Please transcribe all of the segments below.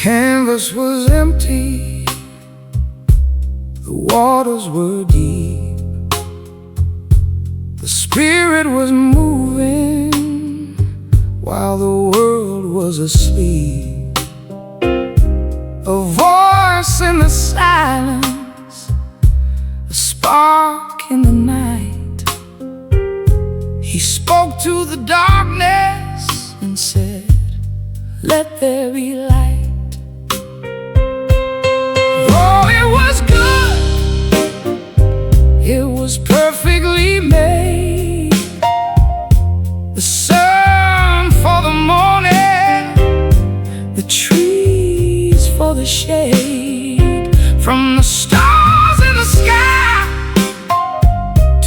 Canvas was empty, the waters were deep, the spirit was moving while the world was asleep. A voice in the silence, a spark in the night. He spoke to the darkness and said, "Let there be light." It was perfectly made, the sun for the morning, the trees for the shade, from the stars in the sky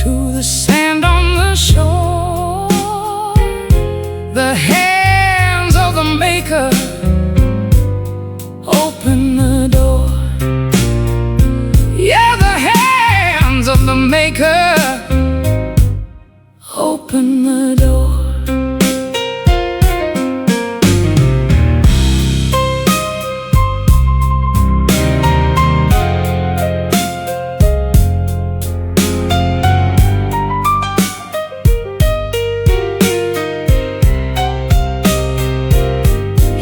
to the sand on the shore. The hands of the maker open the door. Yeah, the hands of the maker open the door.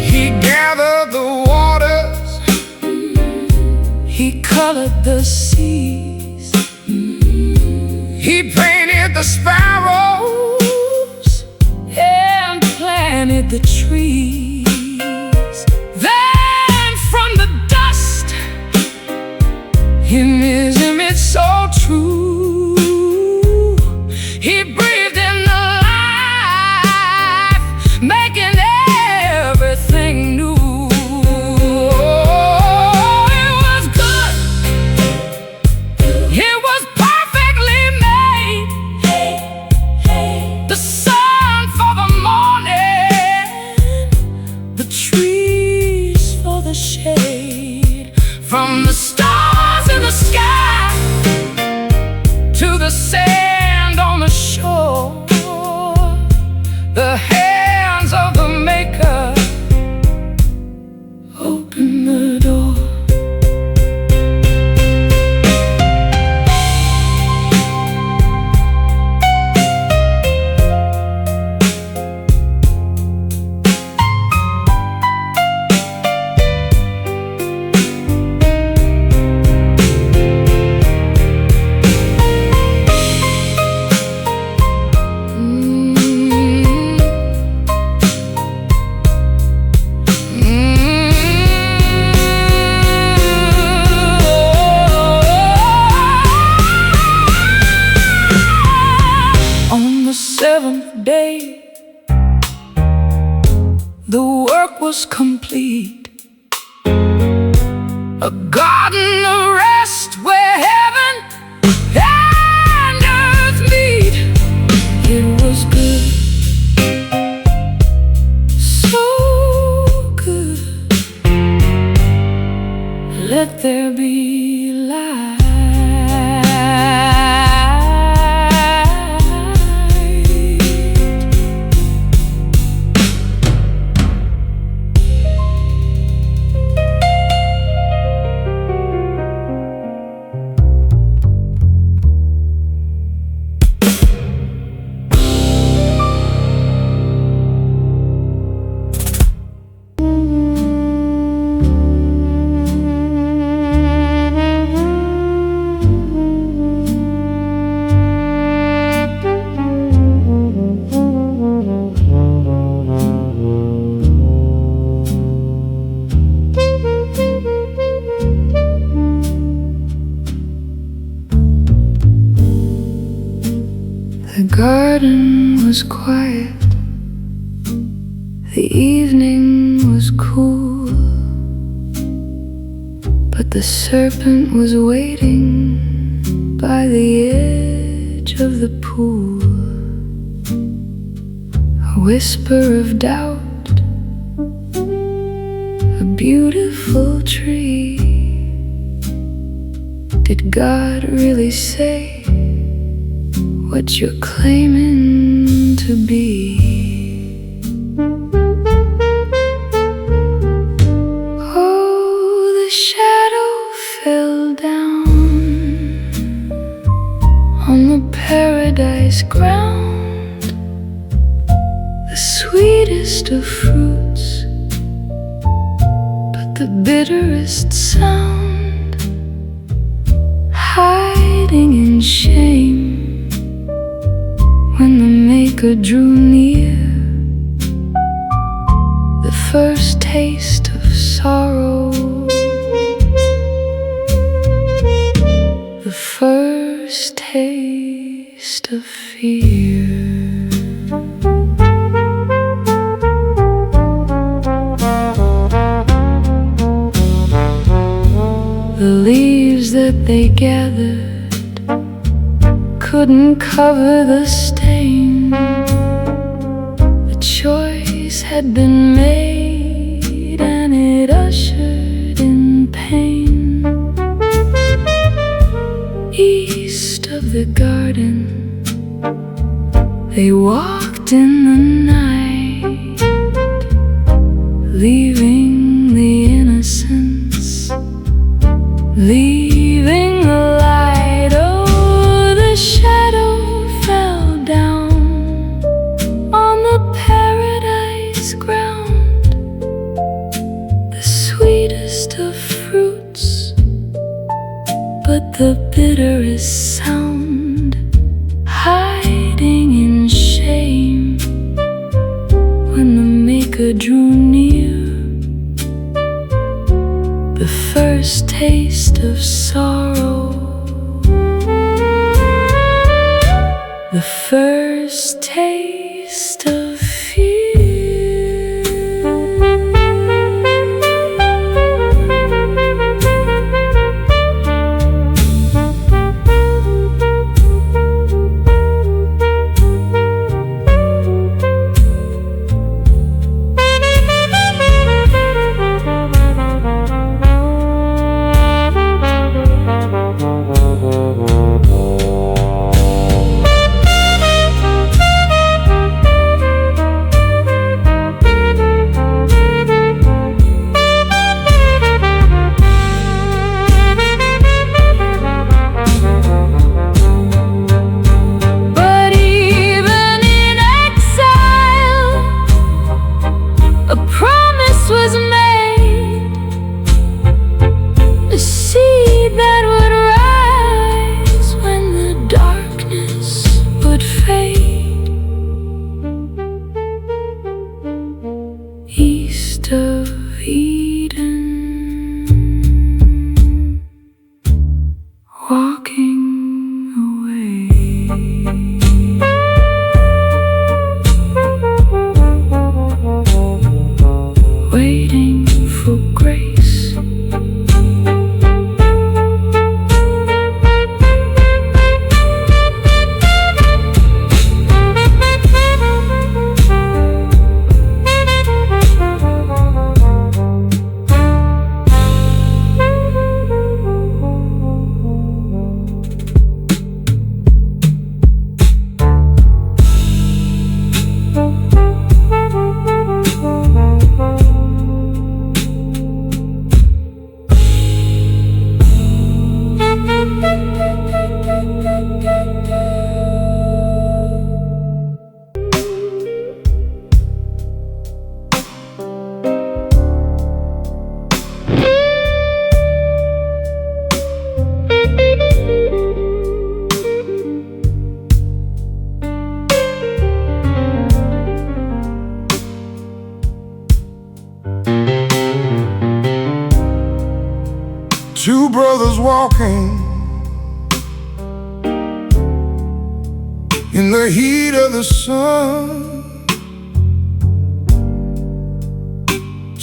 He gathered the waters, he colored the seas, he painted the sparrows and planted the trees. Then from the dust, in his image so true, he breathed in the life, making everything new. Shade, from the stars in the sky to the sand on the shore. The hands of the maker open the door. Seventh day, the work was complete, a garden of rest where heaven and earth meet. It was good, so good. Let there be light. The garden was quiet, the evening was cool, but the serpent was waiting by the edge of the pool. A whisper of doubt, a beautiful tree. Did God really say what you're claiming to be? Oh, the shadow fell down on the paradise ground, the sweetest of fruits, but the bitterest sound, hiding in shame when the Maker drew near. The first taste of sorrow, the first taste of fear. The leaves that they gathered couldn't cover the stain. The choice had been made and it ushered in pain. East of the garden they walked in the night, leaving the innocence, leaving the light. Oh, the shadow fell down on the paradise ground, the sweetest of fruits, but the bitterest sound, hiding in shame when the Maker drew near. The first taste of sorrow, the first taste of fear. East of Eden, walking away, waiting for grace. Two brothers walking in the heat of the sun.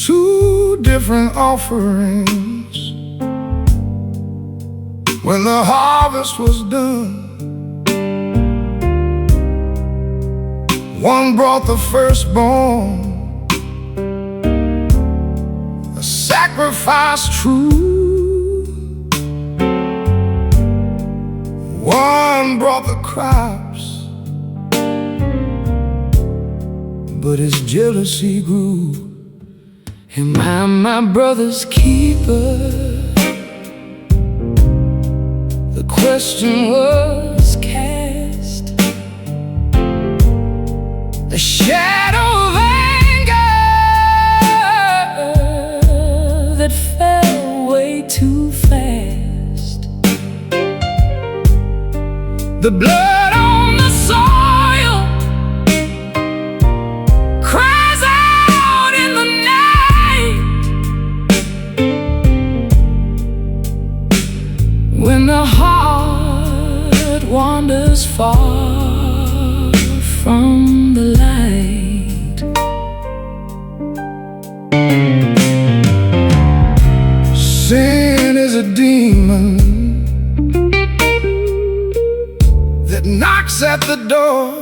two different offerings. When the harvest was done, one brought the firstborn, a sacrifice true. One brought the crops, but his jealousy grew. Am I my brother's keeper? The question was cast. The shadow of anger that fell way too fast. The blood on the soil cries out in the night. When the heart wanders far from the light, sin is a demon that knocks at the door.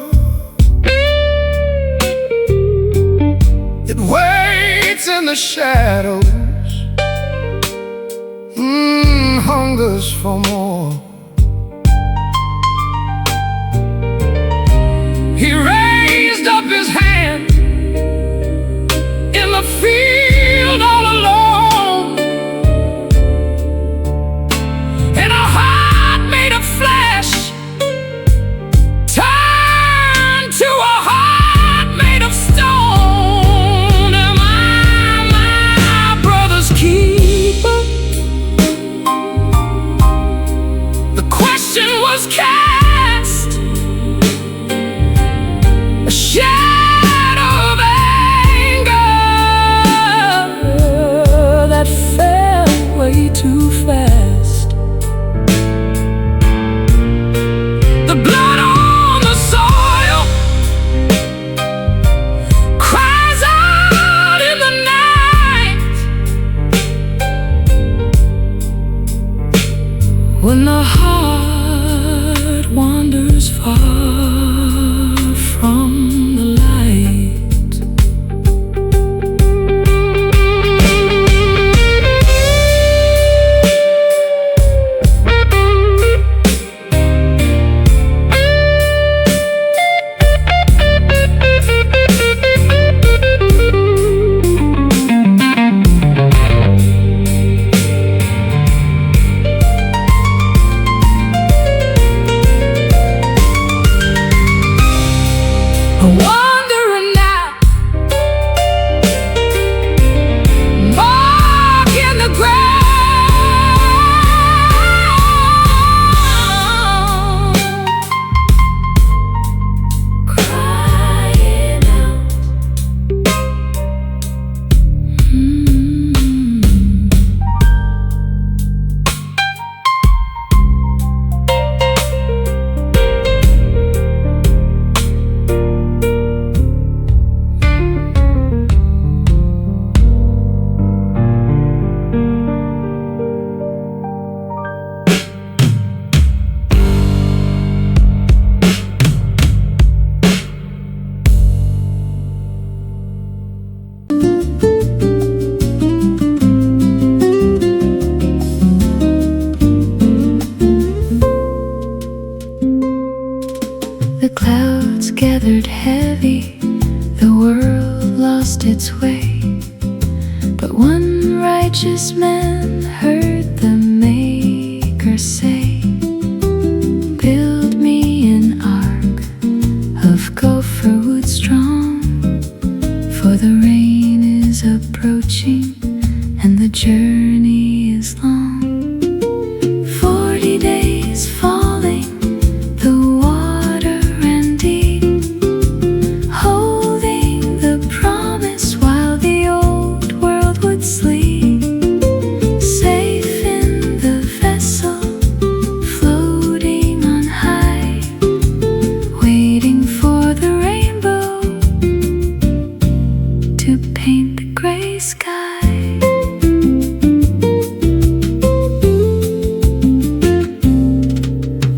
It waits in the shadows, hungers for more. He raised up his hand in the field all alone, and a heart made of flesh turned to a heart made of stone. Am I my brother's keeper? The question was cast. A shadow of anger that fell way too fast. The blood on the soil cries out in the night. When the heart wanders far from the light. Wandering now, mark in the ground, crying out. The clouds gathered heavy, the world lost its way. But one righteous man heard the Maker say, build me an ark of gopher wood strong, for the rain is approaching and the journey is long. 40 days falling, the water ran deep, holding the promise while the old world would sleep. Safe in the vessel, floating on high, waiting for the rainbow to paint the gray sky.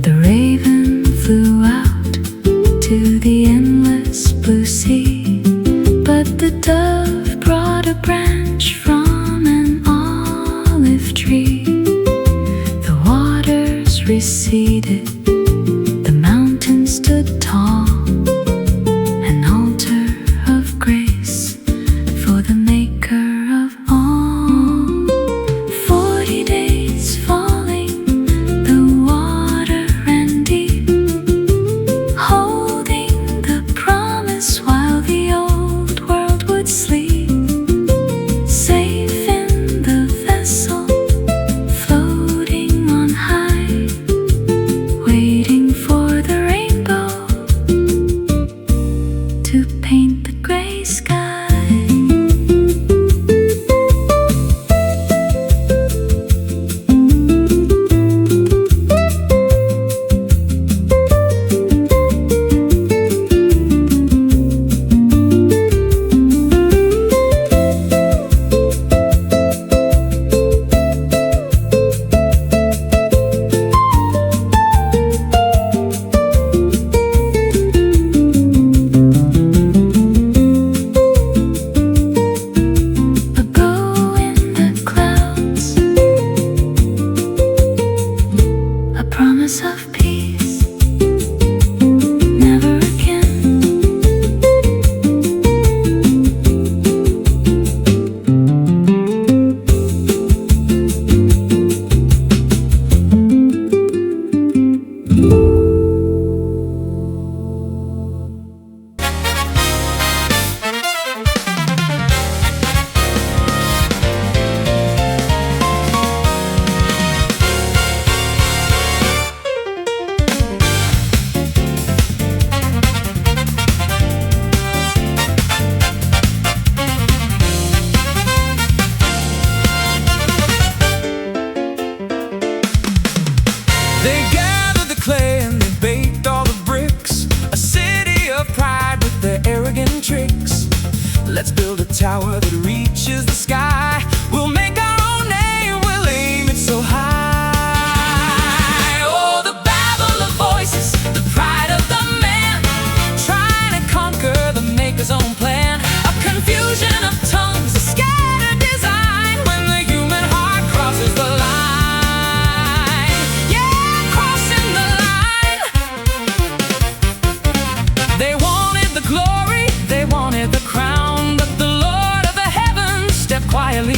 The raven flew out to the endless blue sea, but the dove brought a branch from an olive tree. The waters receded, the mountain stood tall, an altar of grace for the maker of all. 40 days falling, the water ran deep, holding the promise while the old world would sleep. Safe in the vessel, floating on high, waiting for the rainbow to paint the gray sky. A bow in the clouds, a promise of peace, never again. They gathered the clay and they baked all the bricks, a city of pride with their arrogant tricks. Let's build a tower that reaches the sky. We'll make our own name, we'll aim it so high. Oh, the babble of voices, the pride of the man, trying to conquer the maker's own plan. A confusion of tongues, a scattered design, when the human heart crosses the line. They wanted the glory, they wanted the crown, but the Lord of the heavens stepped quietly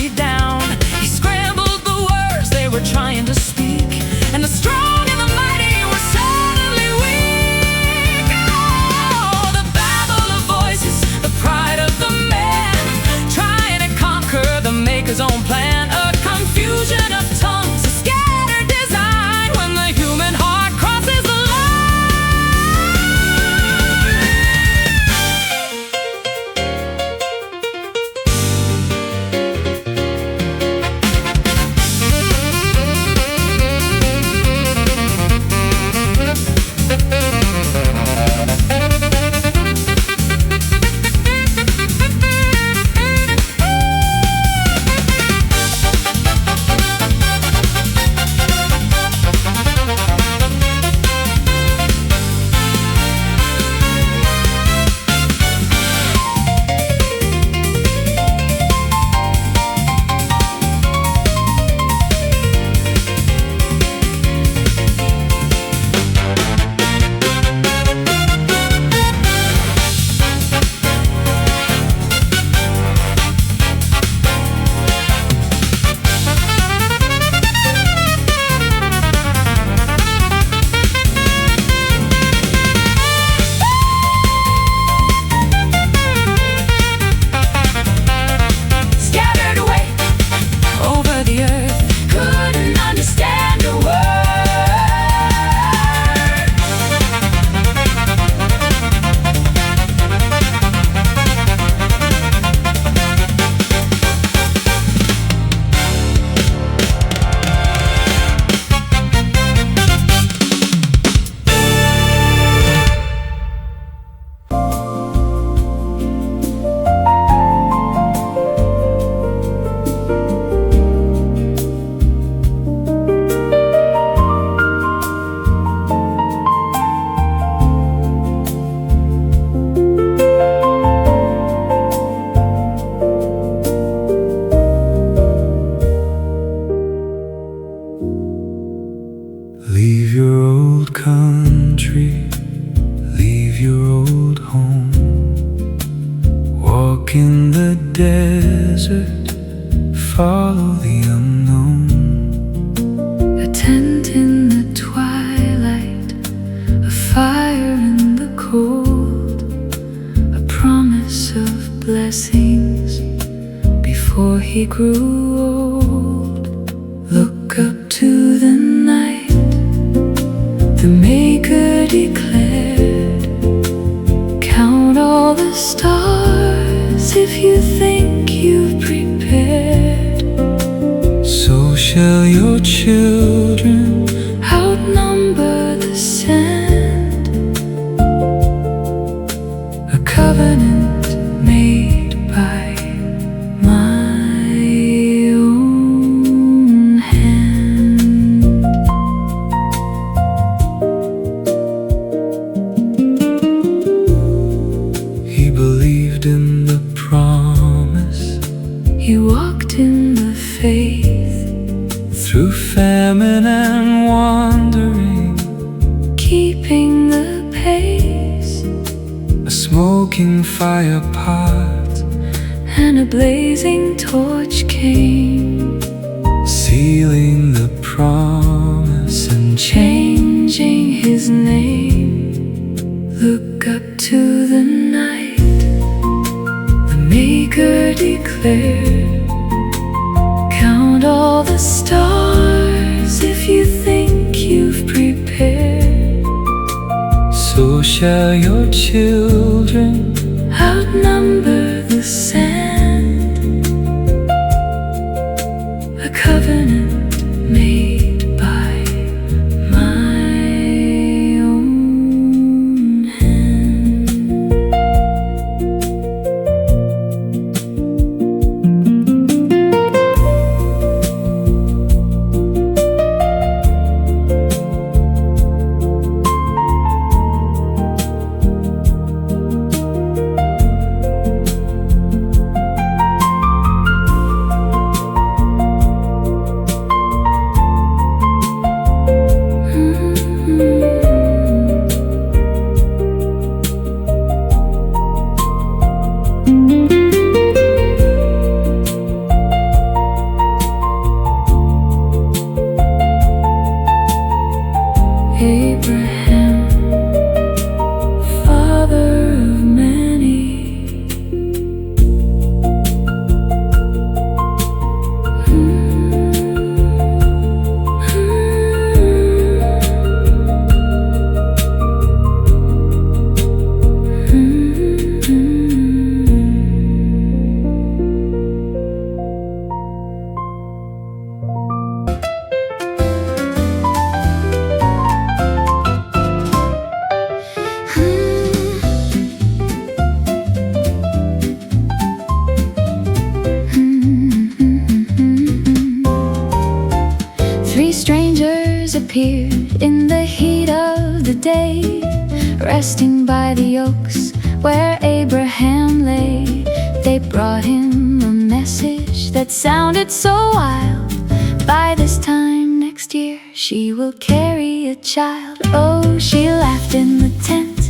desert, follow the unknown. A tent in the twilight, a fire in the cold, a promise of blessings before he grew old. Look up to the night, the Maker declared, count all the stars if you think you've prepared. So shall your children Outnumber the sand, a covenant made by my own hand. He believed in the promise, He walked in the faith, through famine and wandering, keeping the pace, a smoking fire pot, and a blazing torch came, sealing the promise and changing his name. Look up to the night, the Maker declared, count all the stars if you think you've prepared. so shall your children Outnumber the sand, a covenant made by my own hand. Abraham, father of many, Three strangers appeared in the heat of the day, resting by the oaks where Abraham lay. They brought him a message that sounded so wild. By this time next year she will carry a child. Oh, she laughed in the tent,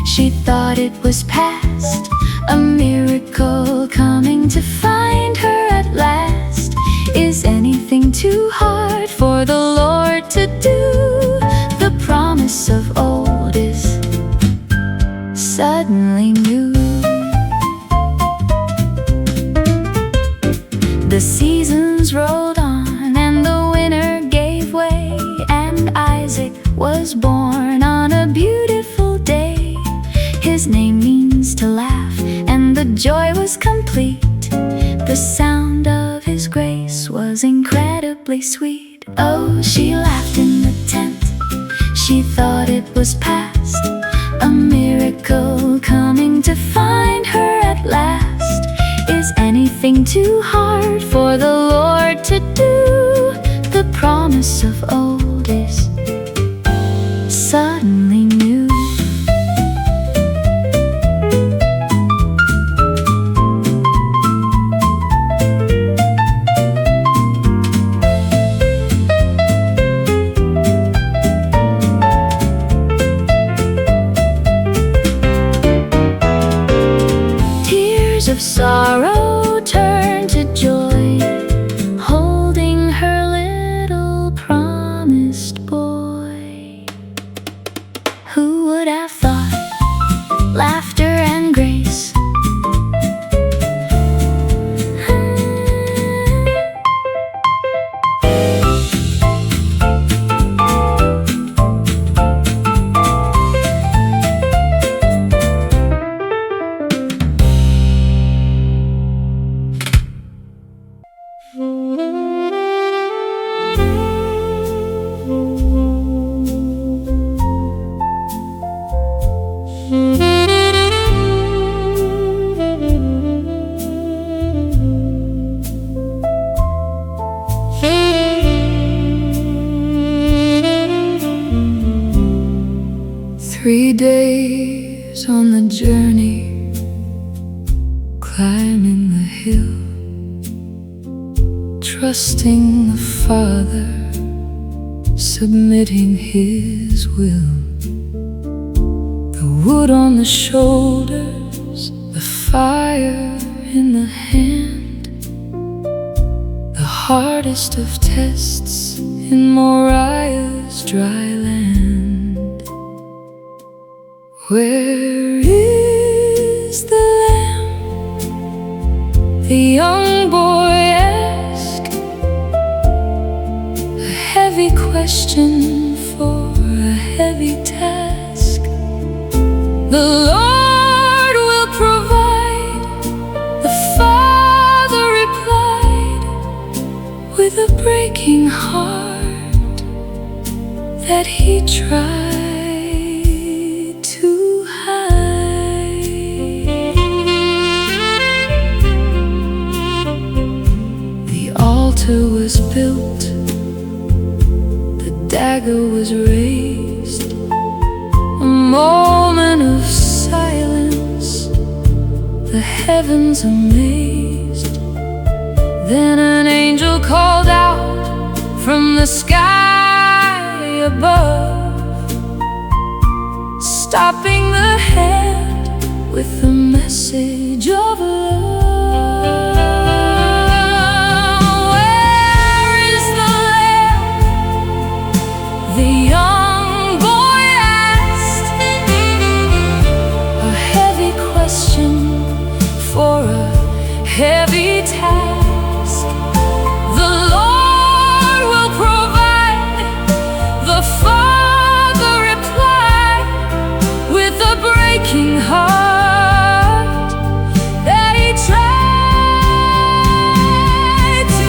she thought it was past, a miracle coming to find her at last. Is anything too hard for the Lord to do? The promise of old is suddenly new. The seasons rolled on and the winter gave way, and Isaac was born on a beautiful day. His name means to laugh, and the joy was complete. The sound of his grace was incredibly sweet. Oh, she laughed in the tent, she thought it was past, a miracle coming to find her at last. Is anything too hard for the Lord to do? The promise of old is suddenly new. Tears of sorrow turn days on the journey, climbing the hill, trusting the Father, submitting His will. The wood on the shoulders, the fire in the hand, the hardest of tests in Moriah's dry land. Where is the lamb? The young boy asked, a heavy question for a heavy task. The Lord will provide, the Father replied, with a breaking heart that he tried to hide. The altar was built, the dagger was raised, a moment of silence, the heavens amazed. Then an angel called out from the sky above, stopping the hand with a message of love. Where is the lamb? The young boy asked, a heavy question for a heavy task. The Lord will provide, the Father replied, with a breaking heart that he tried to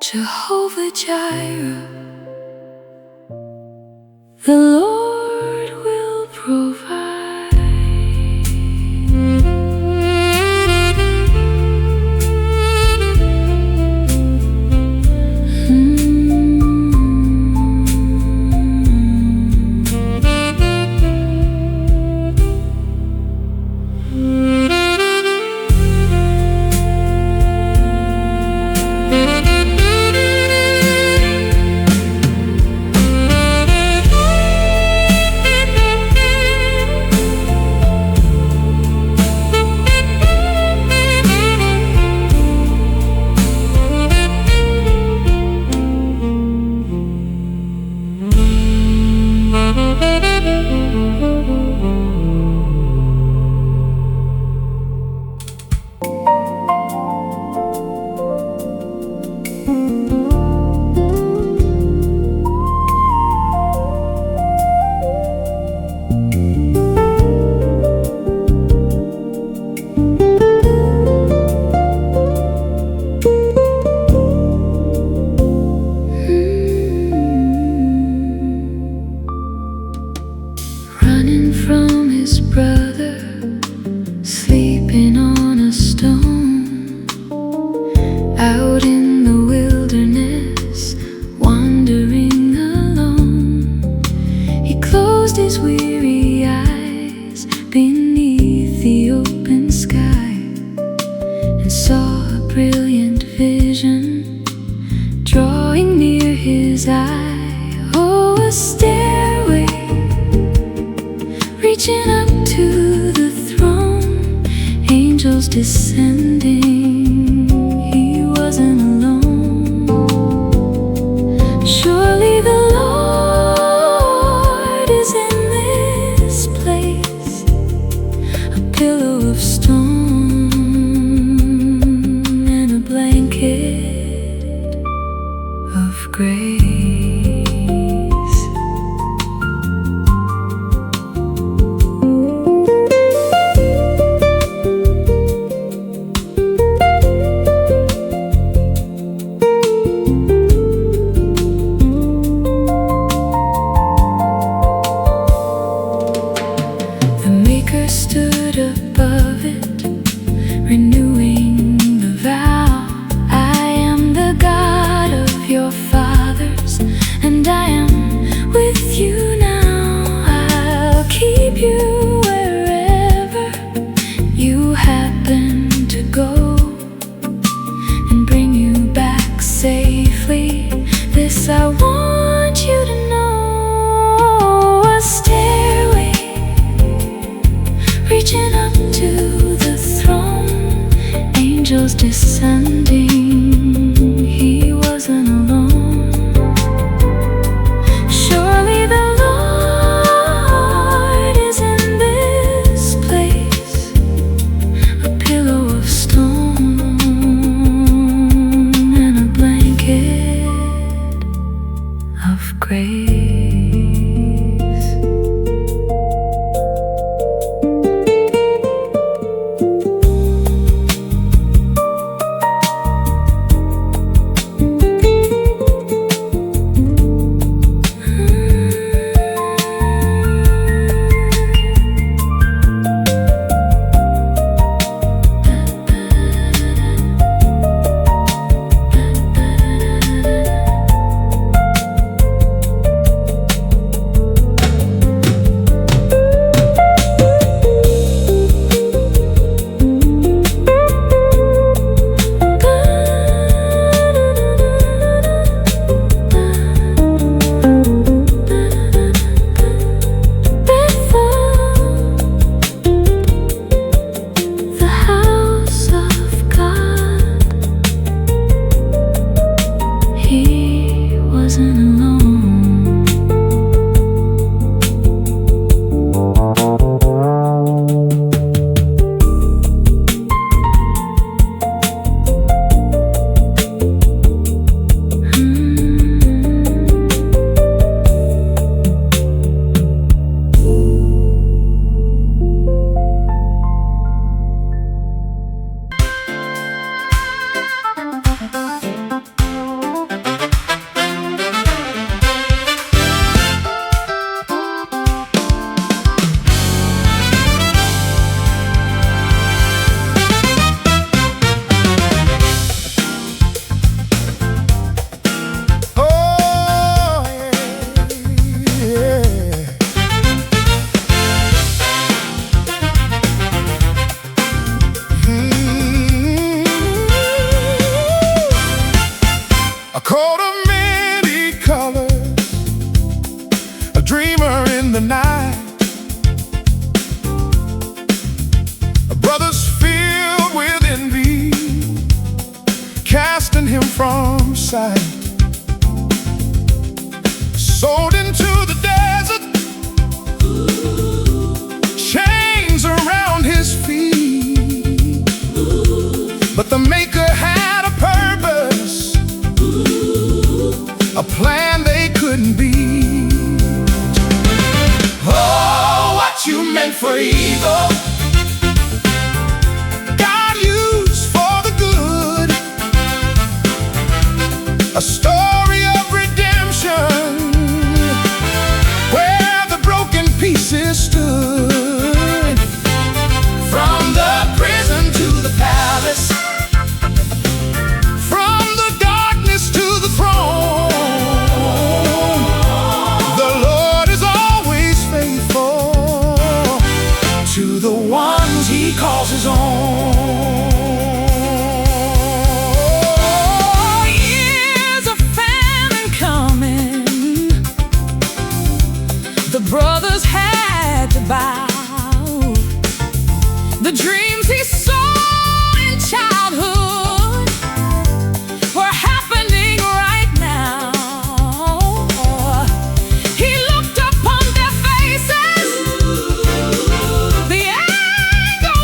Jehovah Jireh, the Lord will provide. From his brother, sleeping on a stone, out in the wilderness, wandering alone. He closed his weary eyes beneath the open sky and saw a brilliant vision drawing near his eye. Oh, a stairway reaching up to the throne, angels descending. He wasn't alone. Surely pillow of stone and a blanket of grace. Stood above it, renewing the vow. I am the God of your fathers, and I am with you now. I'll keep you wherever you happen to go, and bring you back safely. This I want you to know. A stairway reaching up to the throne, angels descending, he wasn't alone. Surely the Lord is in this place, a pillow of stone and a blanket of grace. A coat of many colors, a dreamer in the night, brothers filled with envy, casting him from sight. Sold into the desert, chains around his feet, but the Maker had a purpose, a plan they couldn't beat. Oh, what you meant for evil, God used for the good. A story of redemption, where the broken pieces stood. From the prison to the palace, from the darkness to the throne, the Lord is always faithful to the ones He calls His own. Years of famine coming, the brothers had to bow. The dreams he saw in childhood were happening right now. He looked upon their faces, the anger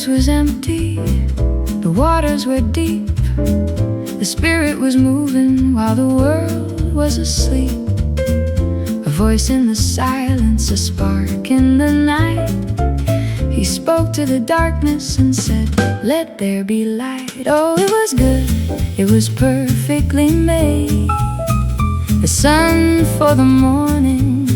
canvas was empty, the waters were deep. The spirit was moving while the world was asleep. A voice in the silence, a spark in the night. He spoke to the darkness and said, "Let there be light." Oh, it was good, it was perfectly made. The sun for the morning,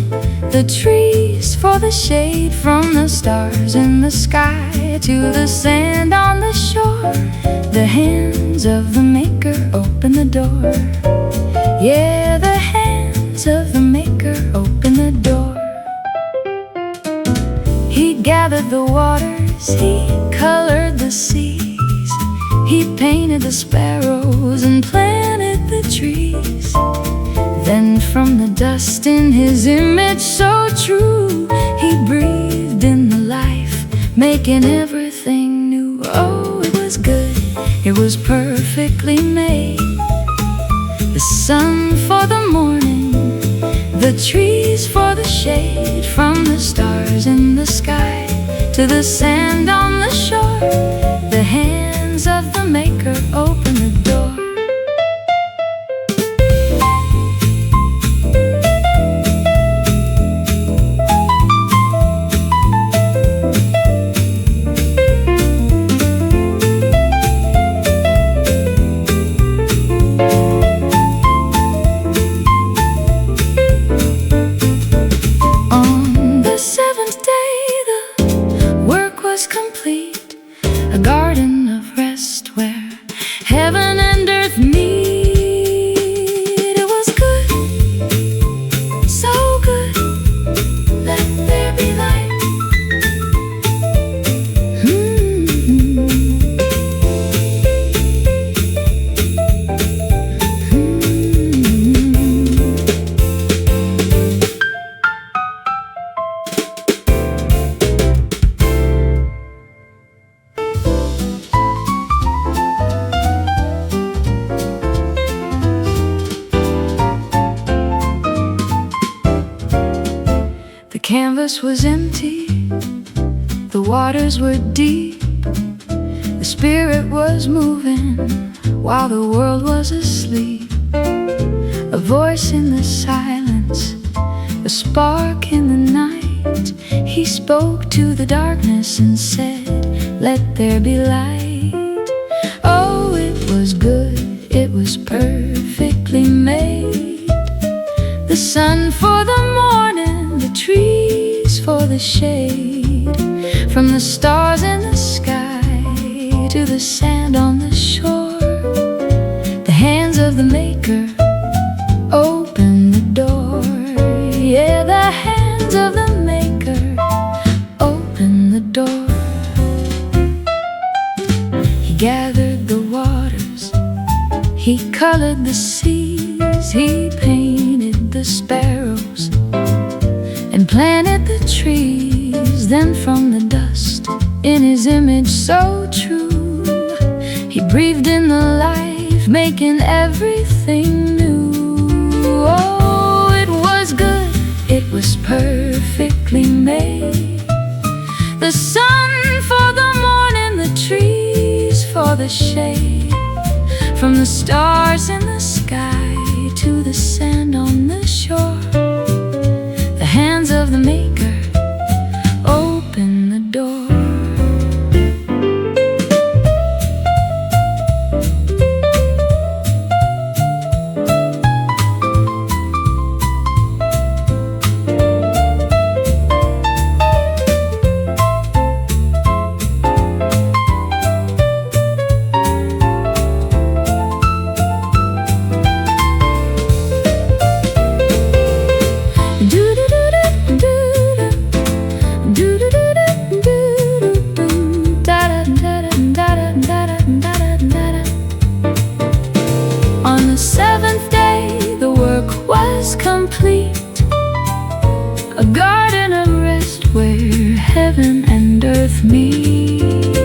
the trees for the shade. From the stars in the sky to the sand on the shore, the hands of the maker open the door. Yeah, the hands of the maker open the door. He gathered the waters, he colored the seas. He painted the sparrows and planted the trees. Then from the dust in his image so true, he breathed in the life, making everything new. Oh, it was good, it was perfectly made. The sun for the morning, the trees for the shade. From the stars in the sky to the sand on the shore, the hands of the maker open the door. Complete, a garden of rest where heaven and earth meet. It was good, so good, let there be light. The canvas was empty, the waters were deep. The spirit was moving while the world was asleep. A voice in the silence, a spark in the night. He spoke to the darkness and said, "Let there be light." Oh, it was good, it was perfectly made. The sun for the morning, the trees for the shade. From the stars in the sky to the sand on the shore, the hands of the maker open the door. Yeah, the hands of the maker open the door. He gathered the waters, he colored the seas. He painted the sparrows and planted the trees. Then from the dust in his image so true, he breathed in the life, making everything new. Oh, it was good, it was perfectly made. The sun for the morning, the trees for the shade. From the stars in the sky to the sand on the shore, the hands of the maker open the door. On the seventh day, the work was complete. A garden of rest where heaven and earth meet.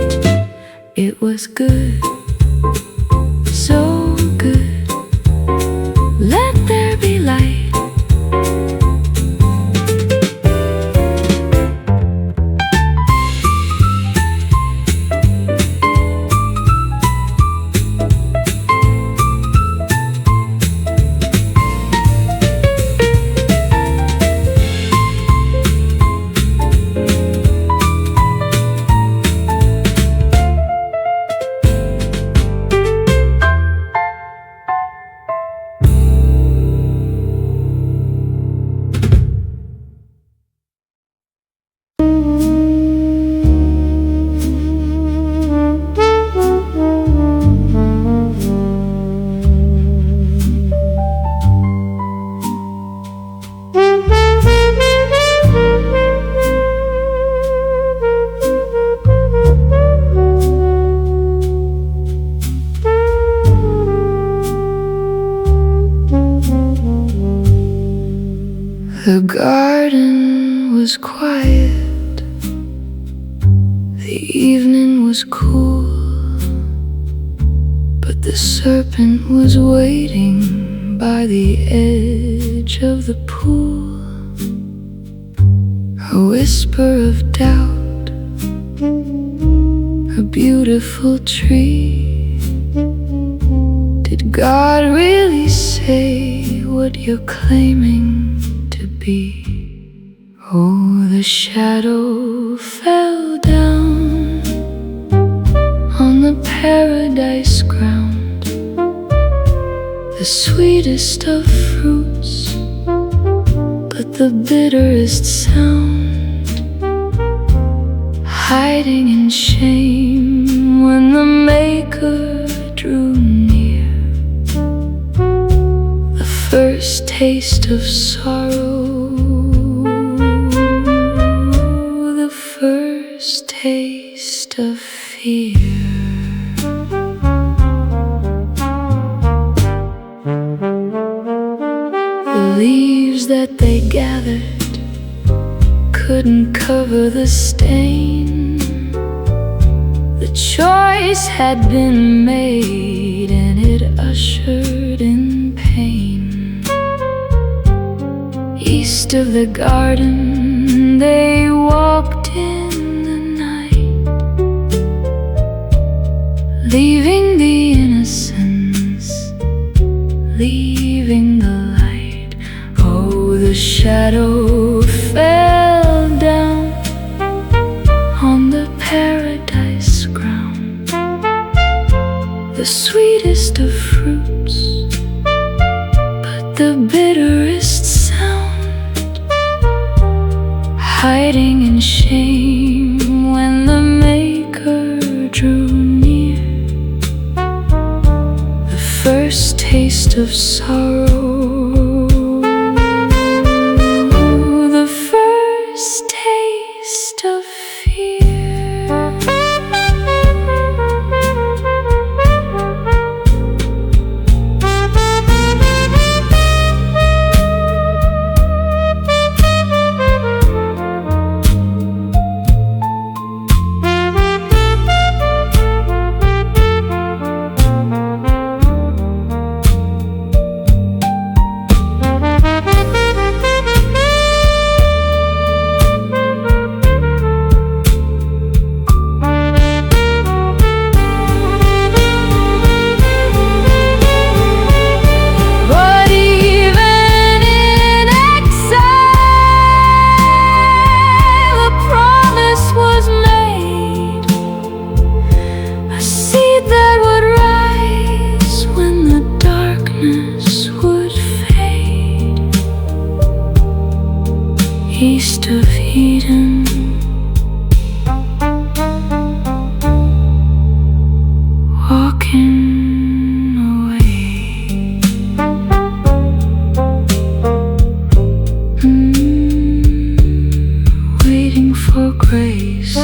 It was good, so good, let there be light. was quiet, the evening was cool, but the serpent was waiting by the edge of the pool. A whisper of doubt, a beautiful tree. Did God really say what you're claiming to be? Oh, the shadow fell down on the paradise ground, the sweetest of fruits, but the bitterest sound, hiding in shame when the Maker drew near. The first taste of sorrow, the first taste of fear. The leaves that they gathered couldn't cover the stain. The choice had been made and it ushered in pain. East of the garden they walked in the night, leaving the innocence, leaving the light. Oh, the shadow fell down on the paradise ground, the sweetest of fruits, but the bitterest sound, hiding in shame when the Maker drew near. The first taste of sorrow, the first taste of fear. East of Eden, walking away. Waiting for grace.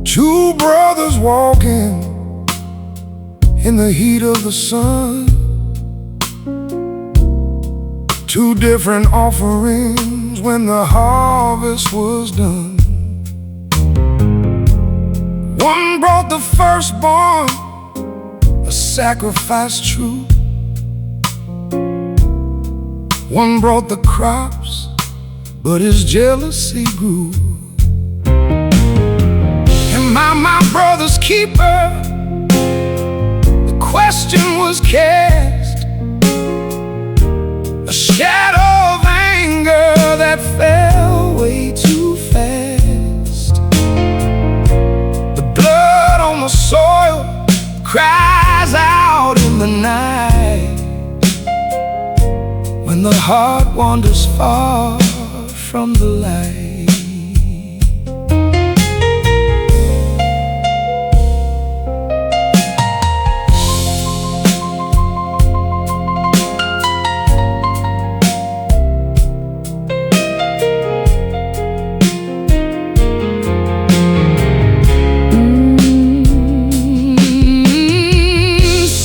Two brothers walking in the heat of the sun. Two different offerings when the harvest was done. One brought the firstborn, a sacrifice true. One brought the crops, but his jealousy grew. Am I my brother's keeper? The question was cast, a shadow of anger that fell way too fast. The blood on the soil cries out in the night, when the heart wanders far from the light.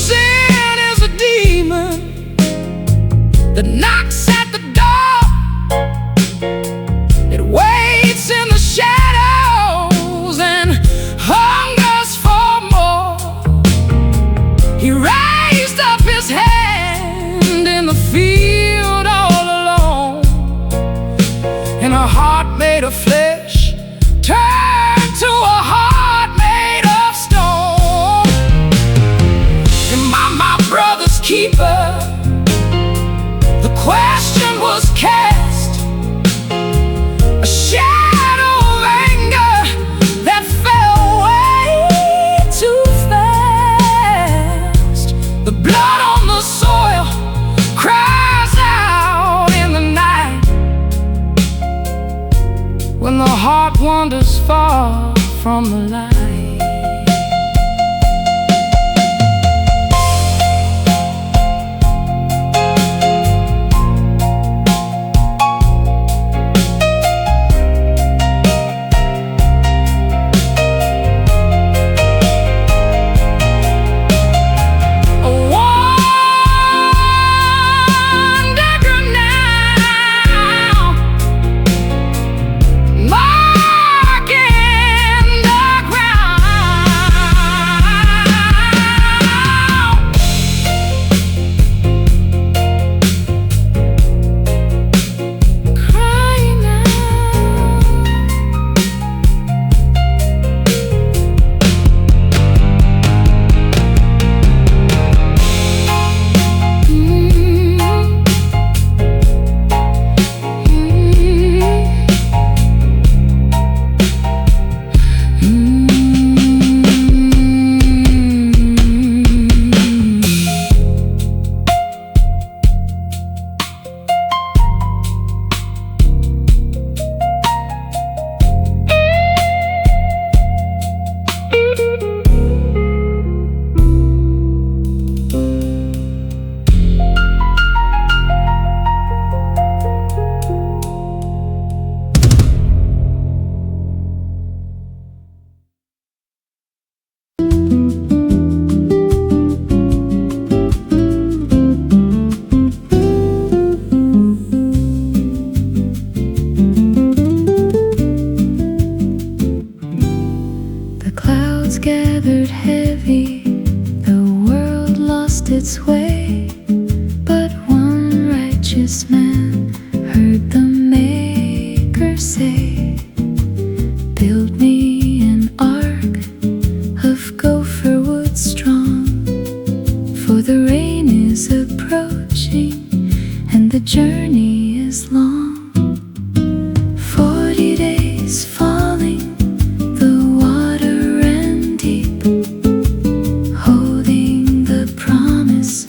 Sin is a demon that knocks at the door. It waits in the shadows and hungers for more. He raised up his hand in the field all alone, and a heart made of flesh turned to a heart made of stone. Am I my brother's keeper? The question was cast, a shadow of anger that fell way too fast. The blood on the soil cries out in the night, when the heart wanders far from the light. Gathered heavy, the world lost its way, but one righteous man heard the Maker say, build me an ark of gopher wood strong, for the rain is approaching and the journey is long. 40 days falling, the water ran deep, holding the promise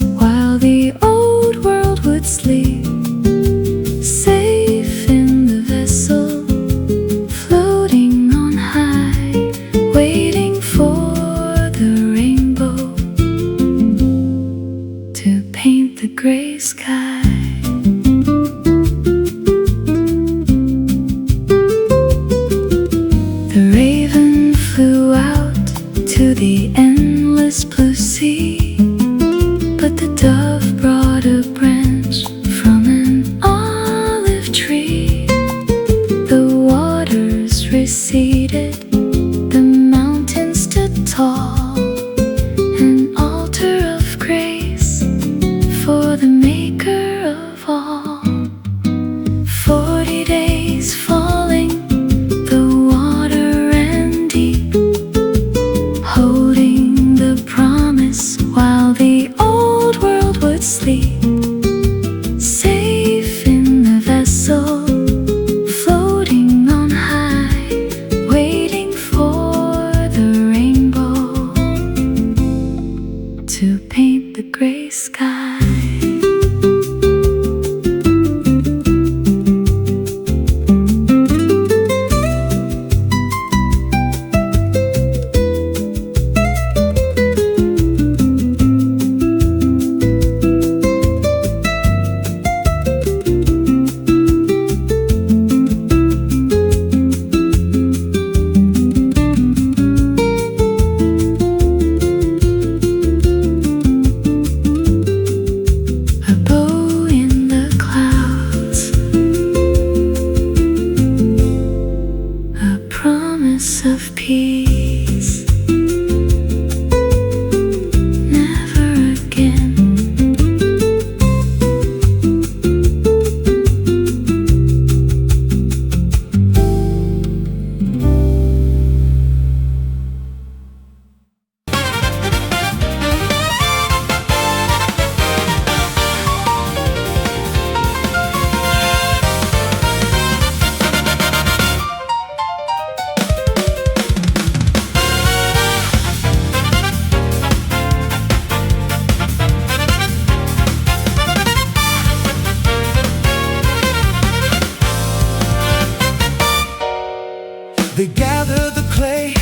They gathered the clay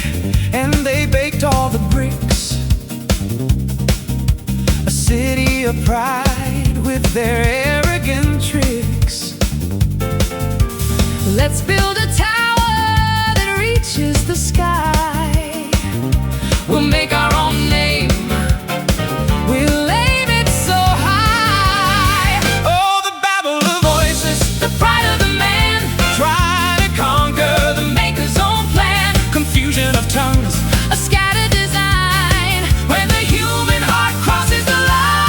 and they baked all the bricks, a city of pride with their arrogant tricks. Let's build a tower that reaches the sky. We'll make our own name, we'll aim it so high. Oh, the babble of voices, The pride of the man, try to conquer the maker's own plan. Confusion of tongues, a scattered design. when the human heart crosses the line.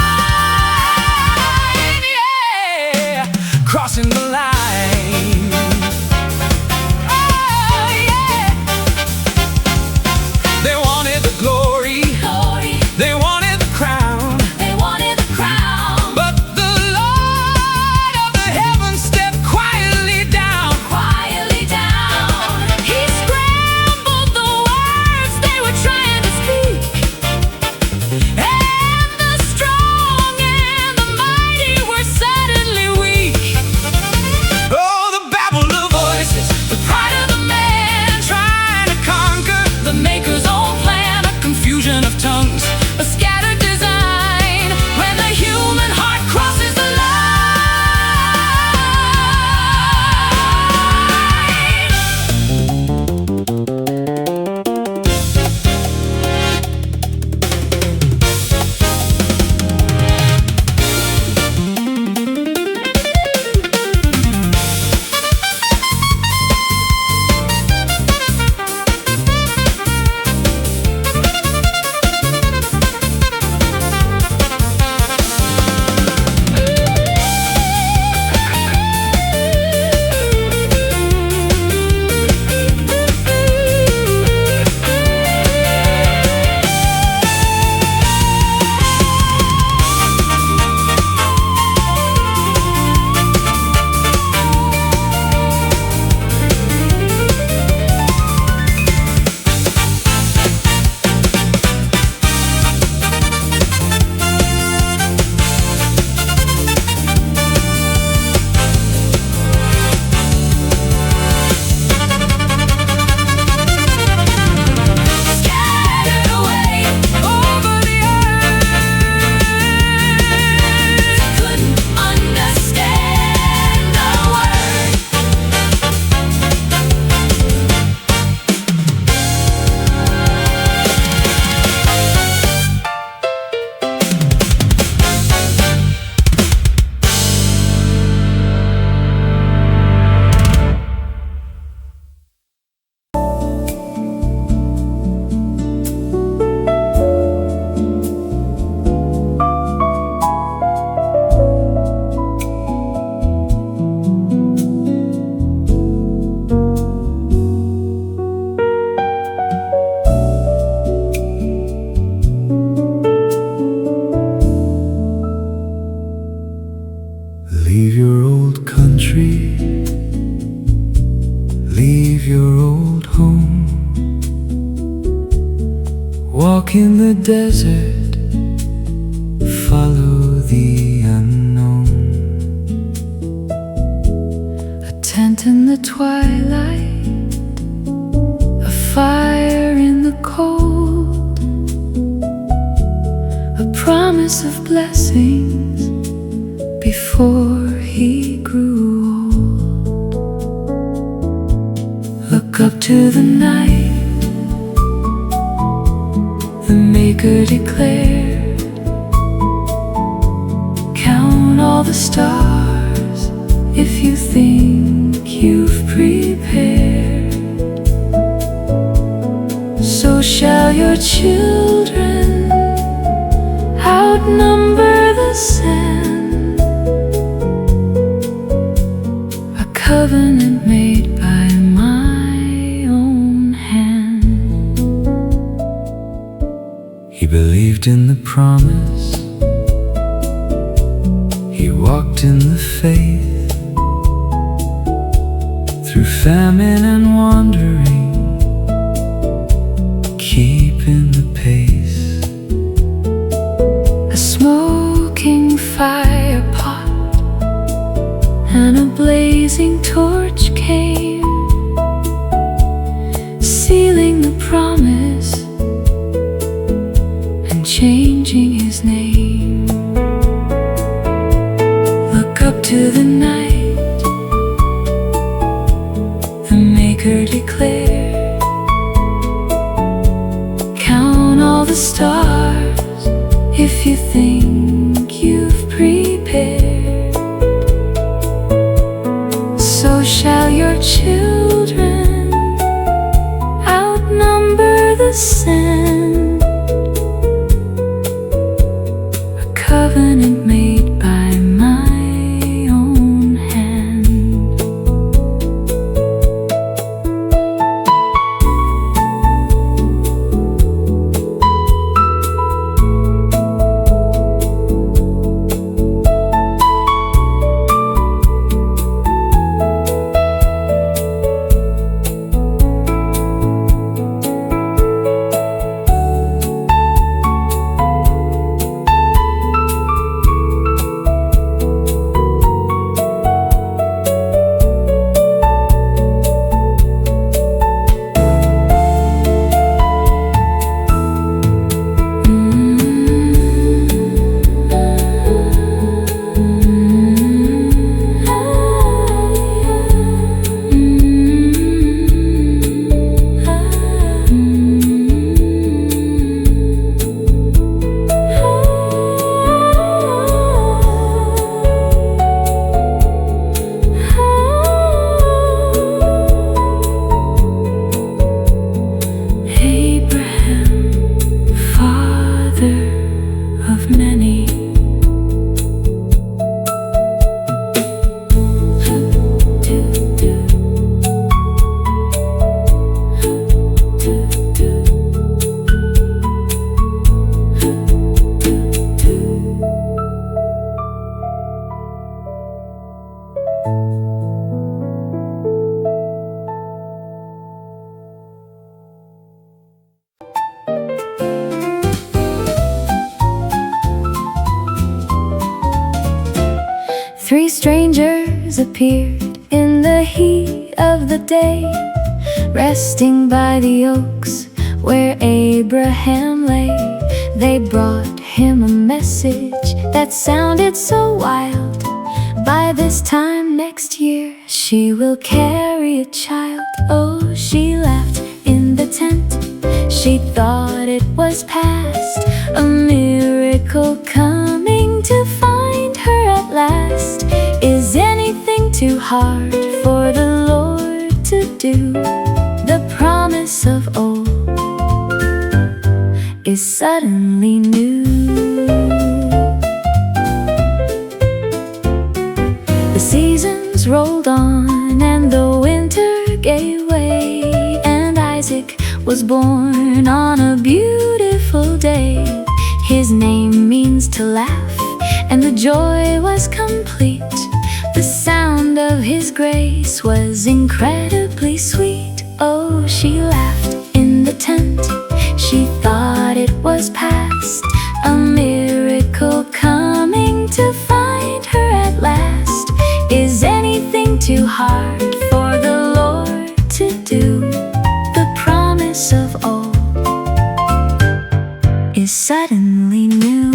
Yeah, crossing the line. Oh yeah, They wanted the glory, glory. they wanted the crown, They wanted the crown. but the Lord of the heavens stepped quietly down. Quietly down, he scrambled the words they were trying to speak. And the strong and the mighty were suddenly weak. Oh, the babble of voices, The pride of the man, trying to conquer the maker's own plan. a confusion of tongues, A scattered design, when the human heart crosses the line. Scattered away over the earth, couldn't understand a word. Leave your old country, leave your old home. Walk in the desert, follow the unknown. A tent in the twilight, a fire in the cold, a promise of blessings before he grew old. Look up to the night, the Maker declared. Count all the stars if you think you've prepared. So shall your children outnumber the sand. A covenant made by my own hand. He believed in the promise, he walked in the faith. Through famine and wandering, keeping the pace. A smoking fire pot and a blazing torch came. maker declared, count all the stars if you think you've prepared. So shall your children outnumber the sand. A covenant made by my own hand. Three strangers appeared in the heat of the day, resting by the oaks where Abraham lay. They brought him a message that sounded so wild. By this time next year she will carry a child. Oh, she laughed in the tent. She thought it was past, a miracle coming to find her at last. Is anything too hard for the Lord to do? The promise of old is suddenly new. The seasons rolled on and the winter gave way, and Isaac was born on a beautiful day. His name means to laugh, and the joy was complete. The sound of his grace was incredibly sweet. Oh, she laughed in the tent. She thought it was past, a miracle coming to find her at last. Is anything too hard for the Lord to do? The promise of old is suddenly new.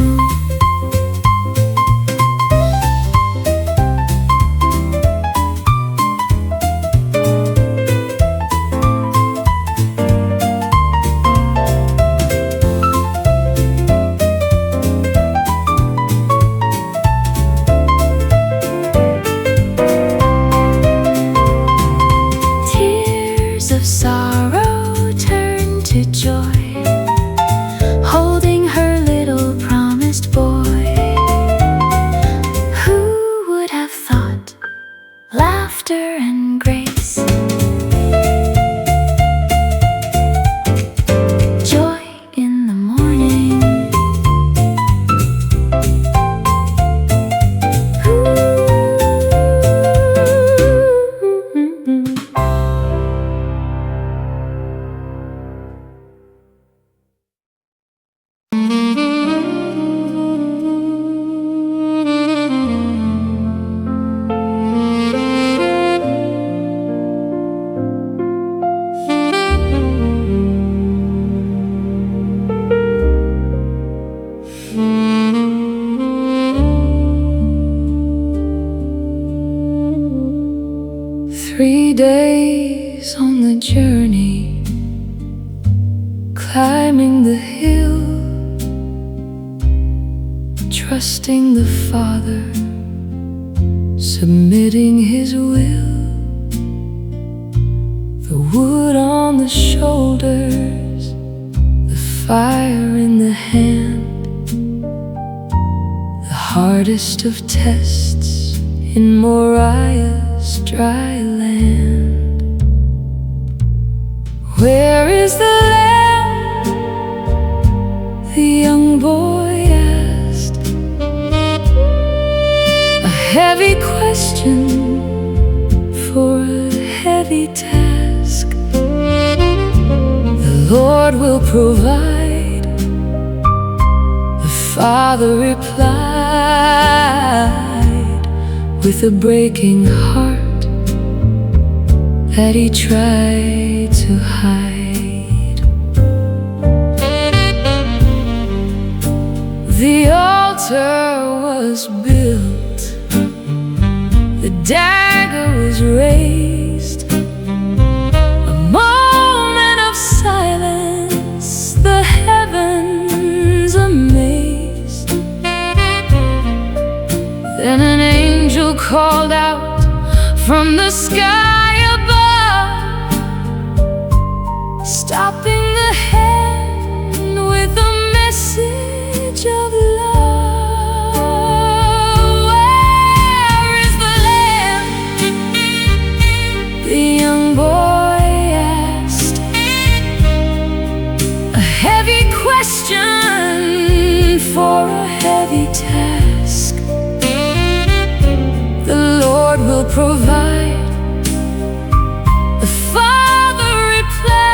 3 days on the journey, climbing the hill, trusting the Father, submitting His will. The wood on the shoulders, the fire in the hand, the hardest of tests in Moriah's dry land. Where is the lamb? The young boy asked, a heavy question for a heavy task. The Lord will provide, the Father replied, with a breaking heart that he tried to hide. The altar was built, the dagger was raised, a moment of silence, the heavens amazed. Then an angel called out from the sky above, stopping the hand with a message of love. Where is the lamb? The young boy asked, a heavy question for a heavy task. The Lord will provide, the Father replied,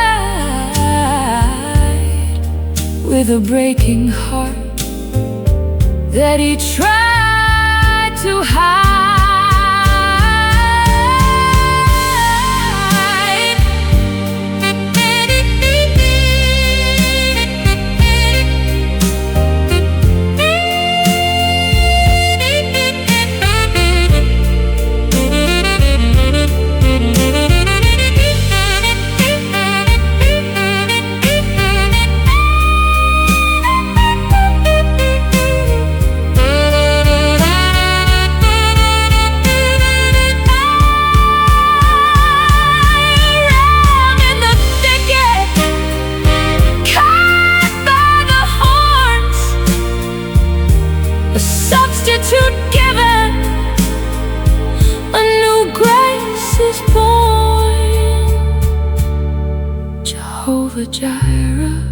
with a breaking heart that he tried to hide. Given, a new grace is born. Jehovah Jireh,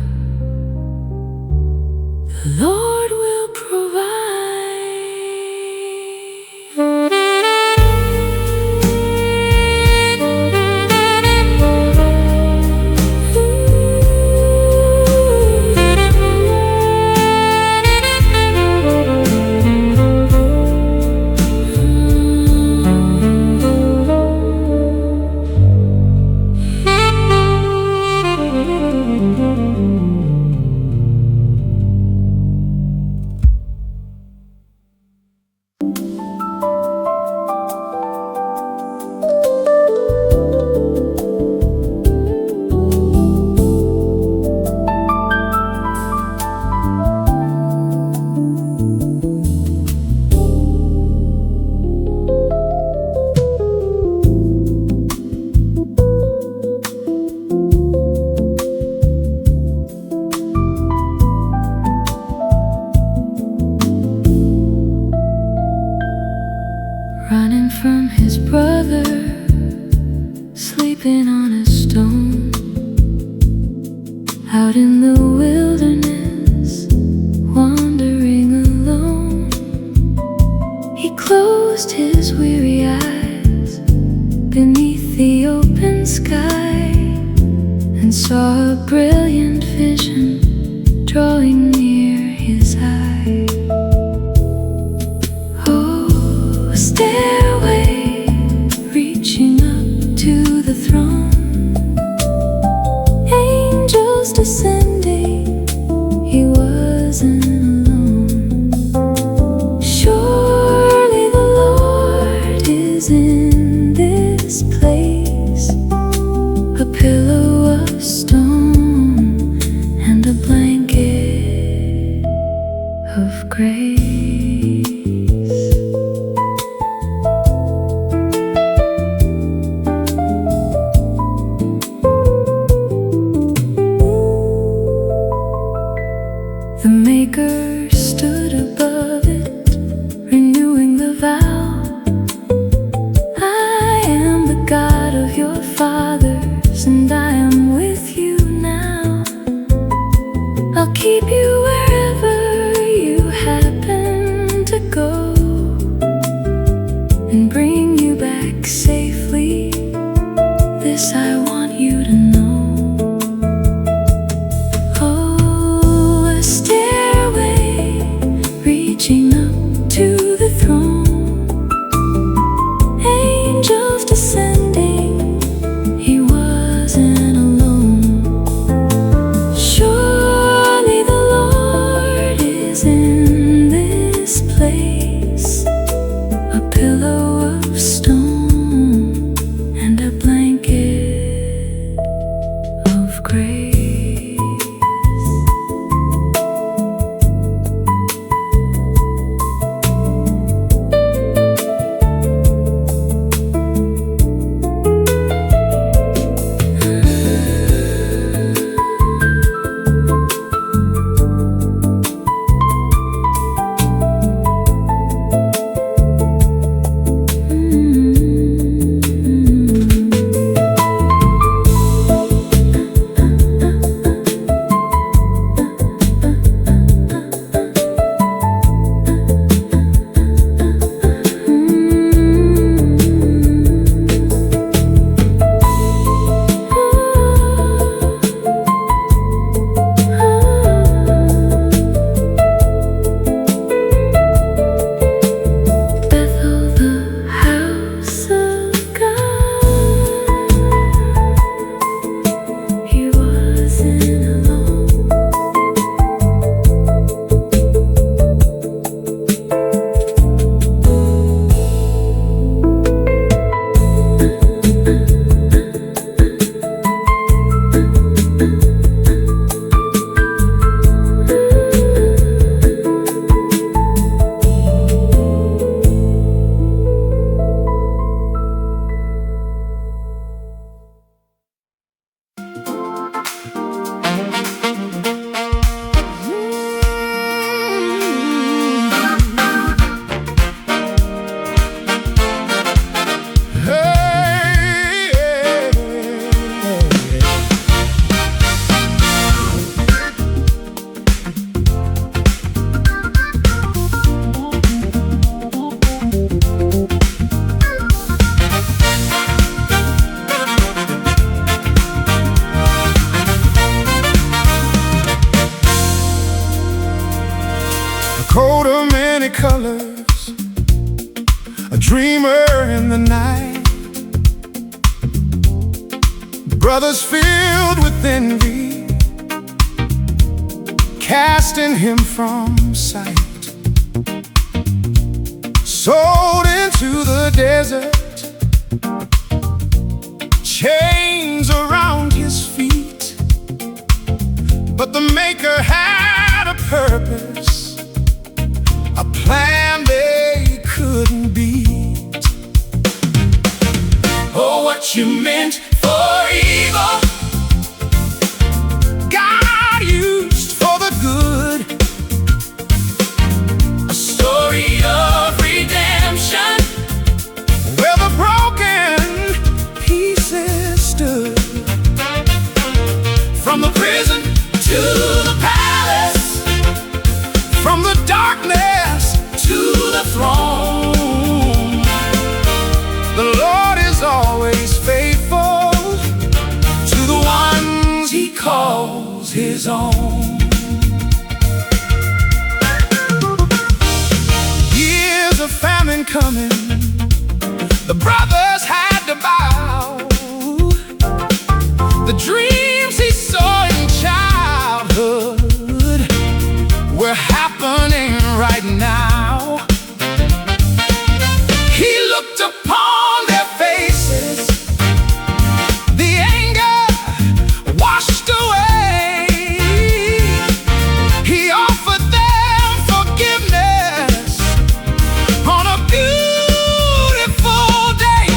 the Lord will provide. Running from his brother, sleeping on a stone, out in the wilderness, wandering alone. He closed his weary eyes beneath the open sky and saw a brilliant vision drawing near his eye. A stairway reaching up to the throne, angels descending, he wasn't alone. Surely the Lord is in this place. this I want you to know. Oh, a stairway reaching up to the throne. Angels descending, he wasn't alone. Surely the Lord is in this place. A pillow of stone and a blanket of grace. Coat of many colors, a dreamer in the night. Brothers filled with envy, casting him from sight. Sold into the desert, chains around his feet. But the Maker had a purpose, a plan they couldn't beat. Oh, what you meant for evil, God used for the good. A story of redemption, where the broken pieces stood. From the prison to the palace, from the darkness to the throne. The Lord is always faithful to the ones he calls his own. Years of famine coming, the brothers had to bow. The dreams he saw in childhood were happening right now. He looked upon their faces, the anger washed away. He offered them forgiveness on a beautiful day.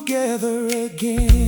together again.